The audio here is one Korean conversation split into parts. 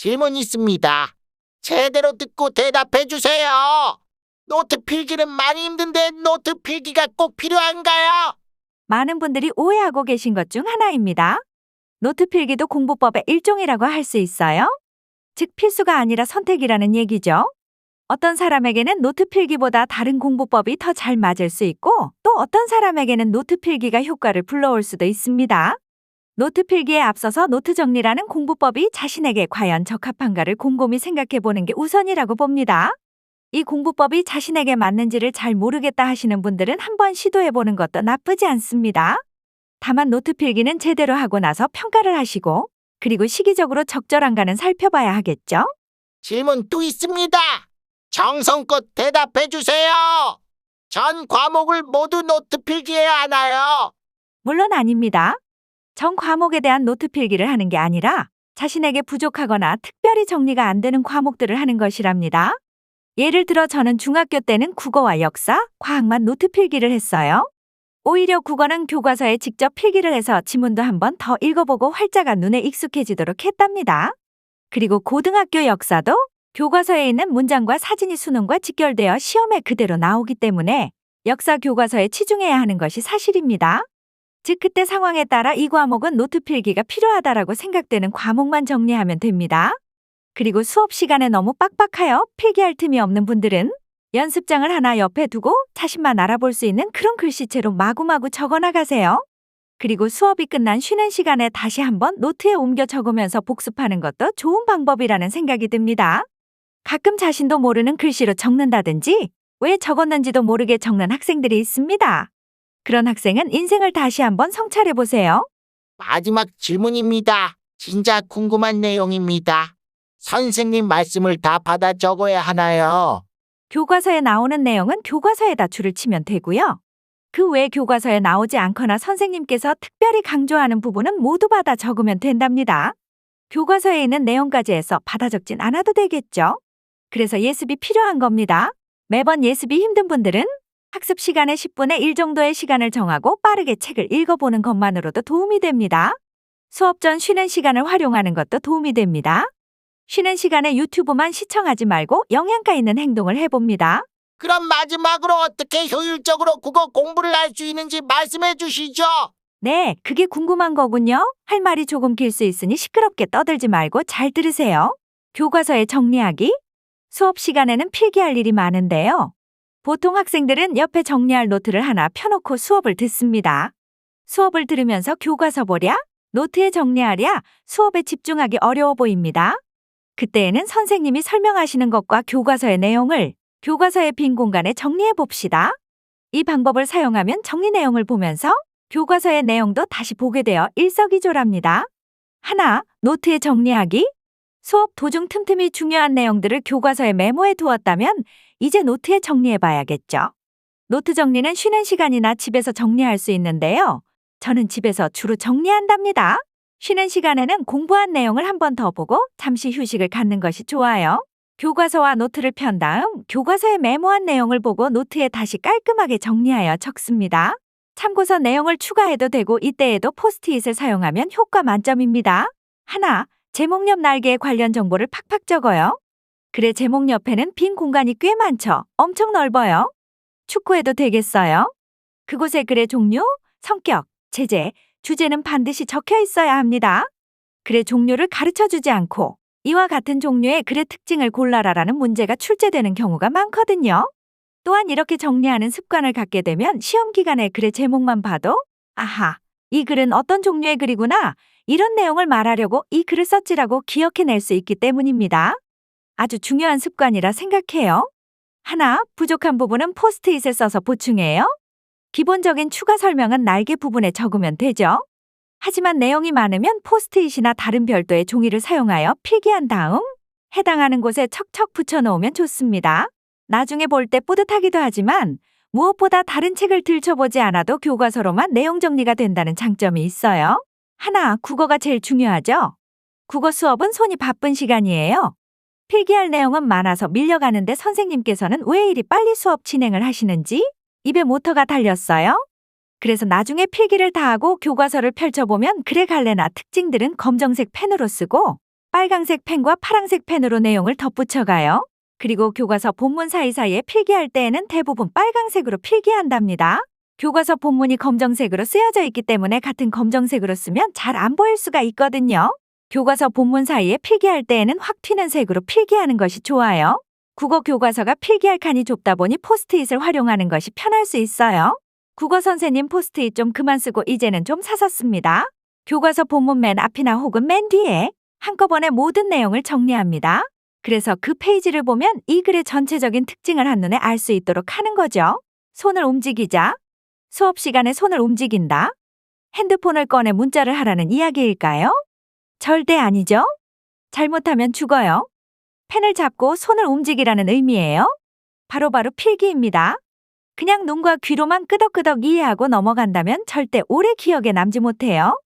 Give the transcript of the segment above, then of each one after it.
질문 있습니다. 제대로 듣고 대답해 주세요. 노트 필기는 많이 힘든데 노트 필기가 꼭 필요한가요? 많은 분들이 오해하고 계신 것 중 하나입니다. 노트 필기도 공부법의 일종이라고 할 수 있어요. 즉 필수가 아니라 선택이라는 얘기죠. 어떤 사람에게는 노트 필기보다 다른 공부법이 더 잘 맞을 수 있고 또 어떤 사람에게는 노트 필기가 효과를 불러올 수도 있습니다. 노트 필기에 앞서서 노트 정리라는 공부법이 자신에게 과연 적합한가를 곰곰이 생각해 보는 게 우선이라고 봅니다. 이 공부법이 자신에게 맞는지를 잘 모르겠다 하시는 분들은 한번 시도해 보는 것도 나쁘지 않습니다. 다만 노트 필기는 제대로 하고 나서 평가를 하시고 그리고 시기적으로 적절한가는 살펴봐야 하겠죠. 질문 또 있습니다. 정성껏 대답해 주세요. 전 과목을 모두 노트 필기해야 하나요? 물론 아닙니다. 전 과목에 대한 노트 필기를 하는 게 아니라 자신에게 부족하거나 특별히 정리가 안 되는 과목들을 하는 것이랍니다. 예를 들어 저는 중학교 때는 국어와 역사, 과학만 노트 필기를 했어요. 오히려 국어는 교과서에 직접 필기를 해서 지문도 한번 더 읽어보고 활자가 눈에 익숙해지도록 했답니다. 그리고 고등학교 역사도 교과서에 있는 문장과 사진이 수능과 직결되어 시험에 그대로 나오기 때문에 역사 교과서에 치중해야 하는 것이 사실입니다. 즉 그때 상황에 따라 이 과목은 노트 필기가 필요하다라고 생각되는 과목만 정리하면 됩니다. 그리고 수업 시간에 너무 빡빡하여 필기할 틈이 없는 분들은 연습장을 하나 옆에 두고 자신만 알아볼 수 있는 그런 글씨체로 마구마구 적어나가세요. 그리고 수업이 끝난 쉬는 시간에 다시 한번 노트에 옮겨 적으면서 복습하는 것도 좋은 방법이라는 생각이 듭니다. 가끔 자신도 모르는 글씨로 적는다든지 왜 적었는지도 모르게 적는 학생들이 있습니다. 그런 학생은 인생을 다시 한번 성찰해보세요. 마지막 질문입니다. 진짜 궁금한 내용입니다. 선생님 말씀을 다 받아 적어야 하나요? 교과서에 나오는 내용은 교과서에다 줄을 치면 되고요. 그 외 교과서에 나오지 않거나 선생님께서 특별히 강조하는 부분은 모두 받아 적으면 된답니다. 교과서에 있는 내용까지 해서 받아 적진 않아도 되겠죠. 그래서 예습이 필요한 겁니다. 매번 예습이 힘든 분들은 학습 시간의 10분의 1 정도의 시간을 정하고 빠르게 책을 읽어보는 것만으로도 도움이 됩니다. 수업 전 쉬는 시간을 활용하는 것도 도움이 됩니다. 쉬는 시간에 유튜브만 시청하지 말고 영양가 있는 행동을 해봅니다. 그럼 마지막으로 어떻게 효율적으로 국어 공부를 할 수 있는지 말씀해 주시죠. 네, 그게 궁금한 거군요. 할 말이 조금 길 수 있으니 시끄럽게 떠들지 말고 잘 들으세요. 교과서에 정리하기. 수업 시간에는 필기할 일이 많은데요. 보통 학생들은 옆에 정리할 노트를 하나 펴놓고 수업을 듣습니다. 수업을 들으면서 교과서 보랴, 노트에 정리하랴, 수업에 집중하기 어려워 보입니다. 그때에는 선생님이 설명하시는 것과 교과서의 내용을 교과서의 빈 공간에 정리해 봅시다. 이 방법을 사용하면 정리 내용을 보면서 교과서의 내용도 다시 보게 되어 일석이조랍니다. 하나, 노트에 정리하기. 수업 도중 틈틈이 중요한 내용들을 교과서에 메모해 두었다면 이제 노트에 정리해 봐야겠죠. 노트 정리는 쉬는 시간이나 집에서 정리할 수 있는데요. 저는 집에서 주로 정리한답니다. 쉬는 시간에는 공부한 내용을 한 번 더 보고 잠시 휴식을 갖는 것이 좋아요. 교과서와 노트를 편 다음 교과서에 메모한 내용을 보고 노트에 다시 깔끔하게 정리하여 적습니다. 참고서 내용을 추가해도 되고 이때에도 포스트잇을 사용하면 효과 만점입니다. 하나, 제목 옆 날개에 관련 정보를 팍팍 적어요. 글의 제목 옆에는 빈 공간이 꽤 많죠. 엄청 넓어요. 축구해도 되겠어요? 그곳에 글의 종류, 성격, 제재, 주제는 반드시 적혀 있어야 합니다. 글의 종류를 가르쳐주지 않고 이와 같은 종류의 글의 특징을 골라라라는 문제가 출제되는 경우가 많거든요. 또한 이렇게 정리하는 습관을 갖게 되면 시험 기간에 글의 제목만 봐도 아하, 이 글은 어떤 종류의 글이구나, 이런 내용을 말하려고 이 글을 썼지라고 기억해낼 수 있기 때문입니다. 아주 중요한 습관이라 생각해요. 하나, 부족한 부분은 포스트잇을 써서 보충해요. 기본적인 추가 설명은 날개 부분에 적으면 되죠. 하지만 내용이 많으면 포스트잇이나 다른 별도의 종이를 사용하여 필기한 다음 해당하는 곳에 척척 붙여놓으면 좋습니다. 나중에 볼 때 뿌듯하기도 하지만 무엇보다 다른 책을 들춰보지 않아도 교과서로만 내용 정리가 된다는 장점이 있어요. 하나, 국어가 제일 중요하죠. 국어 수업은 손이 바쁜 시간이에요. 필기할 내용은 많아서 밀려가는데 선생님께서는 왜 이리 빨리 수업 진행을 하시는지 입에 모터가 달렸어요. 그래서 나중에 필기를 다 하고 교과서를 펼쳐보면 글의 갈래나 특징들은 검정색 펜으로 쓰고 빨강색 펜과 파랑색 펜으로 내용을 덧붙여가요. 그리고 교과서 본문 사이사이에 필기할 때에는 대부분 빨강색으로 필기한답니다. 교과서 본문이 검정색으로 쓰여져 있기 때문에 같은 검정색으로 쓰면 잘 안 보일 수가 있거든요. 교과서 본문 사이에 필기할 때에는 확 튀는 색으로 필기하는 것이 좋아요. 국어 교과서가 필기할 칸이 좁다 보니 포스트잇을 활용하는 것이 편할 수 있어요. 국어 선생님 포스트잇 좀 그만 쓰고 이제는 좀 사서 씁니다. 교과서 본문 맨 앞이나 혹은 맨 뒤에 한꺼번에 모든 내용을 정리합니다. 그래서 그 페이지를 보면 이 글의 전체적인 특징을 한눈에 알 수 있도록 하는 거죠. 손을 움직이자. 수업 시간에 손을 움직인다. 핸드폰을 꺼내 문자를 하라는 이야기일까요? 절대 아니죠. 잘못하면 죽어요. 펜을 잡고 손을 움직이라는 의미예요. 바로바로 필기입니다. 그냥 눈과 귀로만 끄덕끄덕 이해하고 넘어간다면 절대 오래 기억에 남지 못해요.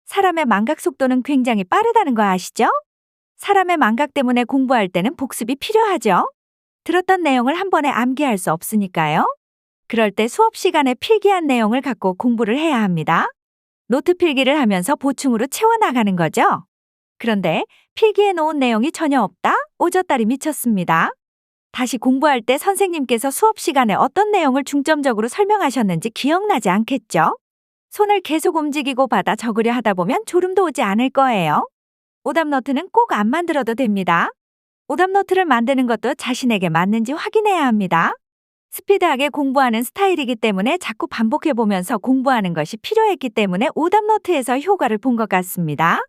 사람의 망각 속도는 굉장히 빠르다는 거 아시죠? 사람의 망각 때문에 공부할 때는 복습이 필요하죠. 들었던 내용을 한 번에 암기할 수 없으니까요. 그럴 때 수업 시간에 필기한 내용을 갖고 공부를 해야 합니다. 노트 필기를 하면서 보충으로 채워나가는 거죠. 그런데 필기해 놓은 내용이 전혀 없다? 오졌다리 미쳤습니다. 다시 공부할 때 선생님께서 수업 시간에 어떤 내용을 중점적으로 설명하셨는지 기억나지 않겠죠? 손을 계속 움직이고 받아 적으려 하다 보면 졸음도 오지 않을 거예요. 오답노트는 꼭 안 만들어도 됩니다. 오답노트를 만드는 것도 자신에게 맞는지 확인해야 합니다. 스피드하게 공부하는 스타일이기 때문에 자꾸 반복해보면서 공부하는 것이 필요했기 때문에 오답노트에서 효과를 본 것 같습니다.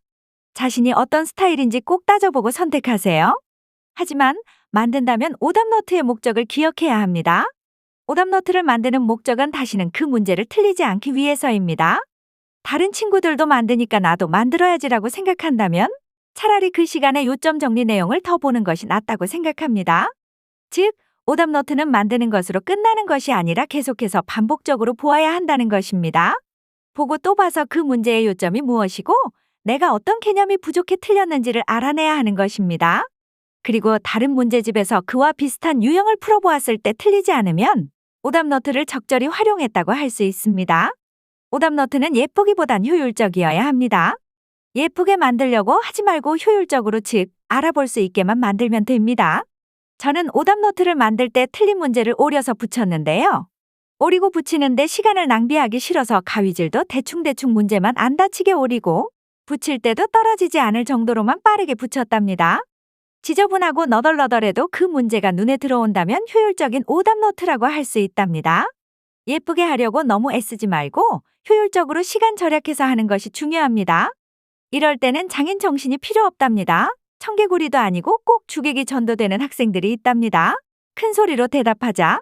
자신이 어떤 스타일인지 꼭 따져보고 선택하세요. 하지만 만든다면 오답노트의 목적을 기억해야 합니다. 오답노트를 만드는 목적은 다시는 그 문제를 틀리지 않기 위해서입니다. 다른 친구들도 만드니까 나도 만들어야지라고 생각한다면 차라리 그 시간에 요점 정리 내용을 더 보는 것이 낫다고 생각합니다. 즉, 오답노트는 만드는 것으로 끝나는 것이 아니라 계속해서 반복적으로 보아야 한다는 것입니다. 보고 또 봐서 그 문제의 요점이 무엇이고 내가 어떤 개념이 부족해 틀렸는지를 알아내야 하는 것입니다. 그리고 다른 문제집에서 그와 비슷한 유형을 풀어보았을 때 틀리지 않으면 오답노트를 적절히 활용했다고 할 수 있습니다. 오답노트는 예쁘기보단 효율적이어야 합니다. 예쁘게 만들려고 하지 말고 효율적으로 즉 알아볼 수 있게만 만들면 됩니다. 저는 오답노트를 만들 때 틀린 문제를 오려서 붙였는데요. 오리고 붙이는데 시간을 낭비하기 싫어서 가위질도 대충대충 문제만 안 다치게 오리고 붙일 때도 떨어지지 않을 정도로만 빠르게 붙였답니다. 지저분하고 너덜너덜해도 그 문제가 눈에 들어온다면 효율적인 오답노트라고 할 수 있답니다. 예쁘게 하려고 너무 애쓰지 말고 효율적으로 시간 절약해서 하는 것이 중요합니다. 이럴 때는 장인 정신이 필요 없답니다. 청개구리도 아니고 꼭 주객이 전도되는 학생들이 있답니다. 큰 소리로 대답하자.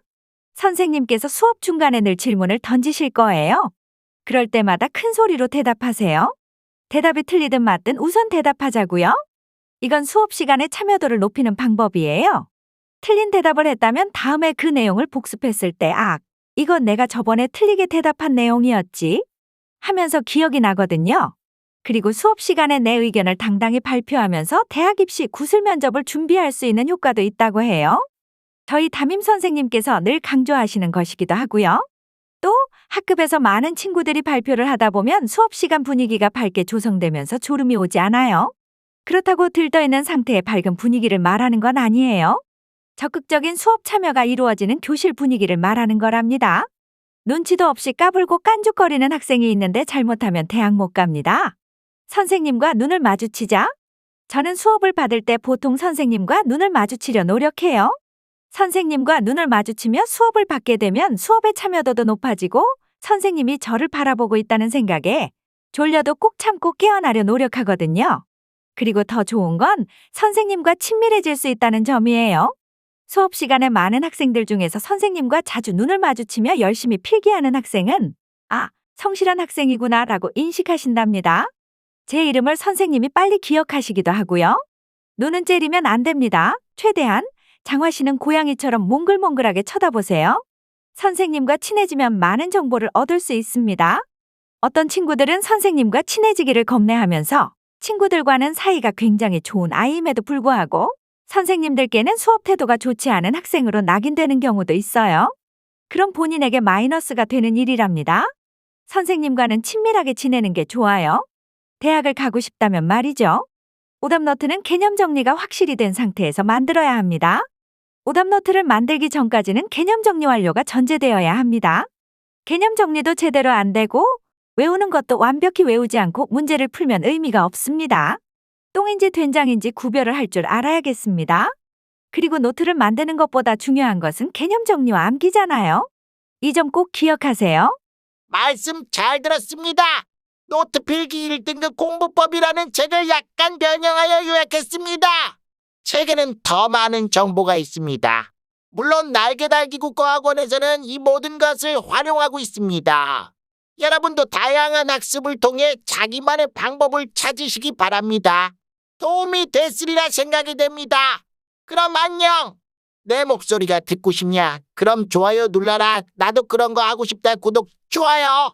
선생님께서 수업 중간에 늘 질문을 던지실 거예요. 그럴 때마다 큰 소리로 대답하세요. 대답이 틀리든 맞든 우선 대답하자고요. 이건 수업 시간에 참여도를 높이는 방법이에요. 틀린 대답을 했다면 다음에 그 내용을 복습했을 때 이건 내가 저번에 틀리게 대답한 내용이었지 하면서 기억이 나거든요. 그리고 수업 시간에 내 의견을 당당히 발표하면서 대학 입시 구술 면접을 준비할 수 있는 효과도 있다고 해요. 저희 담임 선생님께서 늘 강조하시는 것이기도 하고요. 또 학급에서 많은 친구들이 발표를 하다 보면 수업 시간 분위기가 밝게 조성되면서 졸음이 오지 않아요. 그렇다고 들떠있는 상태의 밝은 분위기를 말하는 건 아니에요. 적극적인 수업 참여가 이루어지는 교실 분위기를 말하는 거랍니다. 눈치도 없이 까불고 깐죽거리는 학생이 있는데 잘못하면 대학 못 갑니다. 선생님과 눈을 마주치자. 저는 수업을 받을 때 보통 선생님과 눈을 마주치려 노력해요. 선생님과 눈을 마주치며 수업을 받게 되면 수업의 참여도도 높아지고 선생님이 저를 바라보고 있다는 생각에 졸려도 꼭 참고 깨어나려 노력하거든요. 그리고 더 좋은 건 선생님과 친밀해질 수 있다는 점이에요. 수업 시간에 많은 학생들 중에서 선생님과 자주 눈을 마주치며 열심히 필기하는 학생은 성실한 학생이구나 라고 인식하신답니다. 제 이름을 선생님이 빨리 기억하시기도 하고요. 눈은 째리면 안 됩니다. 최대한 장화 씨는 고양이처럼 몽글몽글하게 쳐다보세요. 선생님과 친해지면 많은 정보를 얻을 수 있습니다. 어떤 친구들은 선생님과 친해지기를 겁내하면서 친구들과는 사이가 굉장히 좋은 아이임에도 불구하고 선생님들께는 수업 태도가 좋지 않은 학생으로 낙인되는 경우도 있어요. 그럼 본인에게 마이너스가 되는 일이랍니다. 선생님과는 친밀하게 지내는 게 좋아요. 대학을 가고 싶다면 말이죠. 오답노트는 개념 정리가 확실히 된 상태에서 만들어야 합니다. 오답노트를 만들기 전까지는 개념 정리 완료가 전제되어야 합니다. 개념 정리도 제대로 안 되고 외우는 것도 완벽히 외우지 않고 문제를 풀면 의미가 없습니다. 똥인지 된장인지 구별을 할 줄 알아야겠습니다. 그리고 노트를 만드는 것보다 중요한 것은 개념 정리와 암기잖아요. 이 점 꼭 기억하세요. 말씀 잘 들었습니다. 노트 필기 1등급 공부법이라는 책을 약간 변형하여 요약했습니다. 책에는 더 많은 정보가 있습니다. 물론 날개달기 국어학원에서는 이 모든 것을 활용하고 있습니다. 여러분도 다양한 학습을 통해 자기만의 방법을 찾으시기 바랍니다. 도움이 됐으리라 생각이 됩니다. 그럼 안녕! 내 목소리가 듣고 싶냐? 그럼 좋아요 눌러라. 나도 그런 거 하고 싶다. 구독, 좋아요.